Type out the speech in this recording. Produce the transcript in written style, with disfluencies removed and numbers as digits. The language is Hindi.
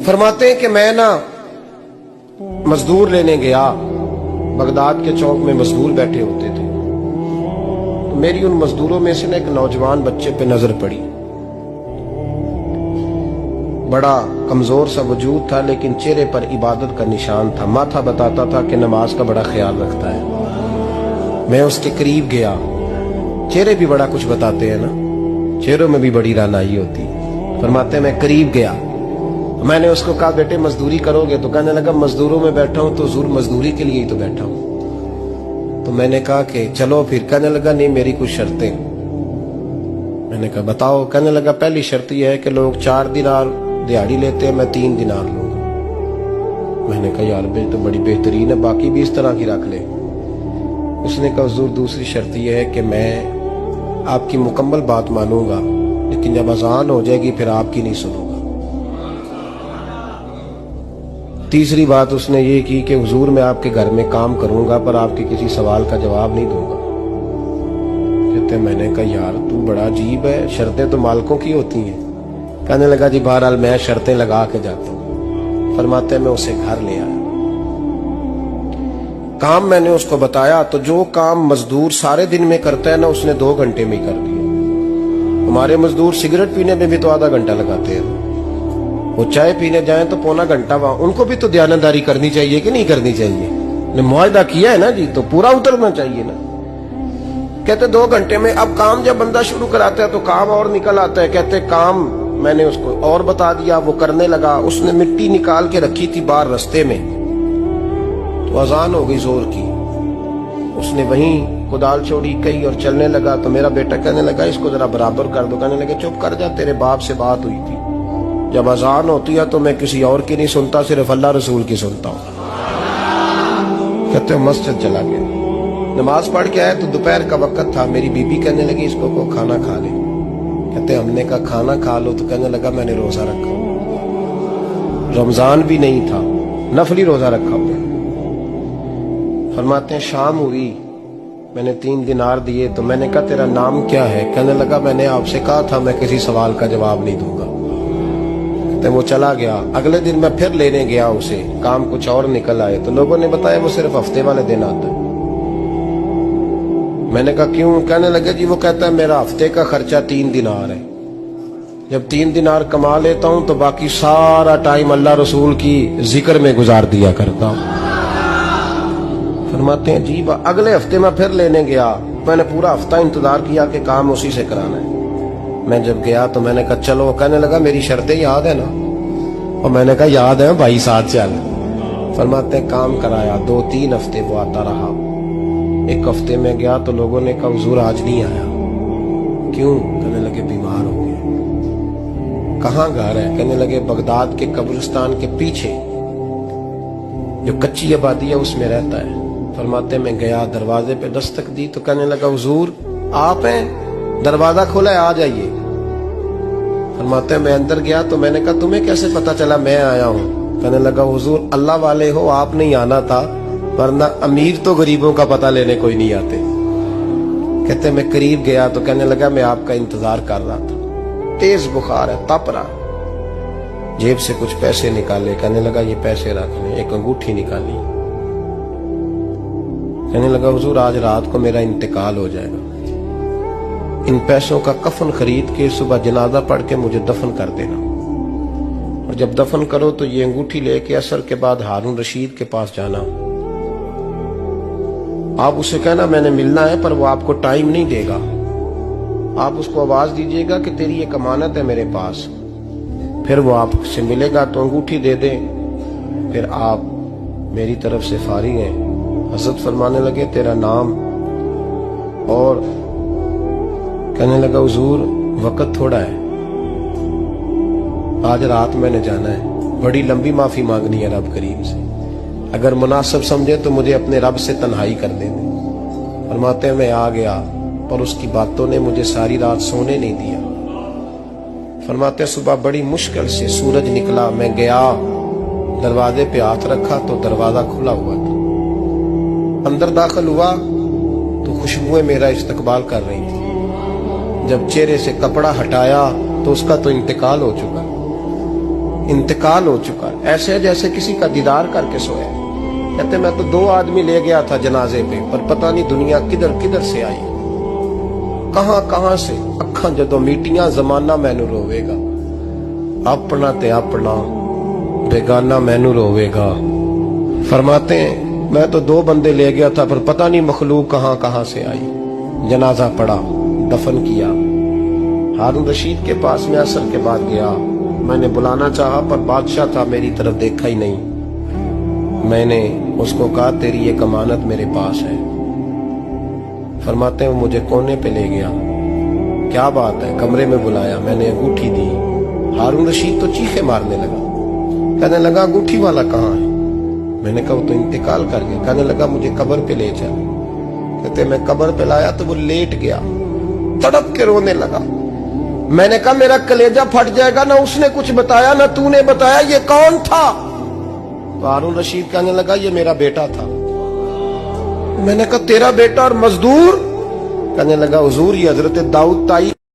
फरमाते हैं कि मैं ना मजदूर लेने गया, बगदाद के चौक में मजदूर बैठे होते थे, तो मेरी उन मजदूरों में से ना एक नौजवान बच्चे पे नजर पड़ी। बड़ा कमजोर सा वजूद था, लेकिन चेहरे पर इबादत का निशान था। माथा बताता था कि नमाज का बड़ा ख्याल रखता है। मैं उसके करीब गया। चेहरे भी बड़ा कुछ बताते हैं ना, चेहरों में भी बड़ी रानाई होती है। फरमाते मैं करीब गया, मैंने उसको कहा बेटे मजदूरी करोगे? तो कहने लगा मजदूरों में बैठा हूं तो जरूर मजदूरी के लिए ही तो बैठा हूं। तो मैंने कहा कि चलो फिर। कहने लगा नहीं, मेरी कुछ शर्तें। मैंने कहा बताओ? कहने लगा पहली शर्त यह है कि लोग 4 दिनार दिहाड़ी लेते हैं, मैं 3 दिनार लूंगा। मैंने कहा यार भाई तो बड़ी बेहतरीन है, बाकी भी इस तरह की रख ले। उसने कहा हुजूर दूसरी शर्त यह है कि मैं आपकी मुकम्मल बात मानूंगा, लेकिन जब अजान हो जाएगी फिर आपकी नहीं सुनूंगा। तीसरी बात उसने ये की कि हुजूर मैं आपके घर में काम करूंगा पर आपके किसी सवाल का जवाब नहीं दूंगा। कहते मैंने कहा यार तू बड़ा अजीब है, शर्तें तो मालिकों की होती हैं। कहने लगा जी बहरहाल मैं शर्तें लगा के जाता हूं। फरमाते मैं उसे घर ले आया, काम मैंने उसको बताया, तो जो काम मजदूर सारे दिन में करता है ना उसने 2 घंटे में ही कर दिया। हमारे मजदूर सिगरेट पीने में भी तो आधा घंटा लगाते हैं, वो चाय पीने जाएं तो पौना घंटा वहां। उनको भी तो दयानतदारी करनी चाहिए कि नहीं करनी चाहिए? ने मुआहदा किया है ना जी, तो पूरा उतरना चाहिए ना। कहते 2 घंटे में। अब काम जब बंदा शुरू कराता है तो काम और निकल आता है। कहते काम मैंने उसको और बता दिया, वो करने लगा। उसने मिट्टी निकाल के रखी थी बाहर रास्ते में, तो अजान हो गई जोर की। उसने वहीं कुदाल छोड़ी कही और चलने लगा। तो मेरा बेटा कहने लगा इसको जरा बराबर कर दो। कहने लगे चुप कर जा, तेरे बाप से बात हुई थी, जब अजान होती है तो मैं किसी और की नहीं सुनता, सिर्फ अल्लाह रसूल की सुनता हूं। कहते मस्जिद चला गया, नमाज पढ़ के आया तो दोपहर का वक्त था। मेरी बीबी कहने लगी इसको को खाना खा ले। कहते हमने कहा खाना खा लो। तो कहने लगा मैंने रोजा रखा, रमजान भी नहीं था, नफली रोजा रखा हुआ। फरमाते हैं शाम हुई, मैंने 3 दिनार दिए। तो मैंने कहा तेरा नाम क्या है? कहने लगा मैंने आपसे कहा था मैं किसी सवाल का जवाब नहीं दूंगा। तो वो चला गया। अगले दिन मैं फिर लेने गया उसे, काम कुछ और निकल आए। तो लोगों ने बताया वो सिर्फ हफ्ते वाले दिन आता है। मैंने कहा क्यों? कहने लगे जी वो कहता है मेरा हफ्ते का खर्चा 3 दिनार है, जब 3 दिनार कमा लेता हूं तो बाकी सारा टाइम अल्लाह रसूल की जिक्र में गुजार दिया करता हूं। फरमाते हैं जी अगले हफ्ते मैं फिर लेने गया। मैंने पूरा हफ्ता इंतजार किया कि काम उसी से कराना है। मैं जब गया तो मैंने कहा चलो। कहने लगा मेरी शर्तें याद है ना? और मैंने कहा याद है भाई, साथ चल। फरमाते हैं काम कराया। 2-3 हफ्ते वो आता रहा। 1 हफ्ते में गया तो लोगों ने कहा हुजूर आज नहीं आया। क्यों? कहने लगे बीमार हो गए। कहाँ घर है? कहने लगे बगदाद के कब्रिस्तान के पीछे जो कच्ची आबादी है उसमें रहता है। फरमाते मैं गया, दरवाजे पे दस्तक दी तो कहने लगा हुजूर आप हैं? दरवाजा खोला है, आ जाइए। फरमाते मैं अंदर गया तो मैंने कहा तुम्हें कैसे पता चला मैं आया हूं? कहने लगा हुजूर अल्लाह वाले हो, आप नहीं आना था, वरना अमीर तो गरीबों का पता लेने कोई नहीं आते। कहते मैं करीब गया तो कहने लगा मैं आपका इंतजार कर रहा था, तेज बुखार है, तप रहा। जेब से कुछ पैसे निकाले। कहने लगा ये पैसे रख लें। एक अंगूठी निकाली। कहने लगा हुजूर आज रात को मेरा इंतकाल हो जाएगा, इन पैसों का कफन खरीद के सुबह जनाजा पढ़ के मुझे दफन कर देना, और जब दफन करो तो ये अंगूठी लेके असर के बाद हारून रशीद के पास जाना। आप उसे कहना मैंने मिलना है, पर वो आपको टाइम नहीं देगा। आप उसको आवाज दीजिएगा कि तेरी एक अमानत है मेरे पास। फिर वो आपसे मिलेगा तो अंगूठी दे दे, फिर आप मेरी तरफ से फारिग हैं। हजरत फरमाने लगे तेरा नाम? और कहने लगा हुजूर वक्त थोड़ा है, आज रात मैंने जाना है, बड़ी लंबी माफी मांगनी है रब करीम से, अगर मुनासिब समझे तो मुझे अपने रब से तन्हाई कर दे। फरमाते हैं मैं आ गया, पर उसकी बातों ने मुझे सारी रात सोने नहीं दिया। फरमाते हैं सुबह बड़ी मुश्किल से सूरज निकला, मैं गया, दरवाजे पे हाथ रखा तो दरवाजा खुला हुआ था। अंदर दाखिल हुआ तो खुशबुएं मेरा इस्तकबाल कर रही थी। जब चेहरे से कपड़ा हटाया तो उसका तो इंतकाल हो चुका। इंतकाल हो चुका है, ऐसे जैसे किसी का दीदार करके सोया। कहते मैं तो 2 आदमी ले गया था जनाजे पे, पर पता नहीं दुनिया किधर किधर से आई, कहां कहां से। अखां जदों मीटियां जमाना मैनू रोवेगा, अपना ते अपना बेगाना मैनू रोवेगा। फरमाते हैं मैं तो 2 बंदे ले गया था, पर पता नहीं मखलूक कहां कहां से आई। जनाजा पड़ा, दफन किया। हारून रशीद के पास में असर के बाद गया, मैंने बुलाना चाहा पर बादशाह था, मेरी तरफ देखा ही नहीं। मैंने उसको कहा तेरी एक अमानत मेरे पास है। फरमाते हैं वो मुझे कोने पे ले गया, क्या बात है, कमरे में बुलाया, मैंने अंगूठी दी। हारून रशीद तो चीखे मारने लगा, कहने लगा अंगूठी वाला कहाँ है? मैंने कहा वो तो इंतकाल कर गया। कहने लगा मुझे कब्र पे ले चल। कहते मैं कब्र पे लाया तो वो लेट गया, तड़प के रोने लगा। मैंने कहा मेरा कलेजा फट जाएगा, ना उसने कुछ बताया ना तूने बताया, ये कौन था? तो हारून रशीद कहने लगा ये मेरा बेटा था। मैंने कहा तेरा बेटा और मजदूर? कहने लगा हुजूर ये हजरत दाऊद ताई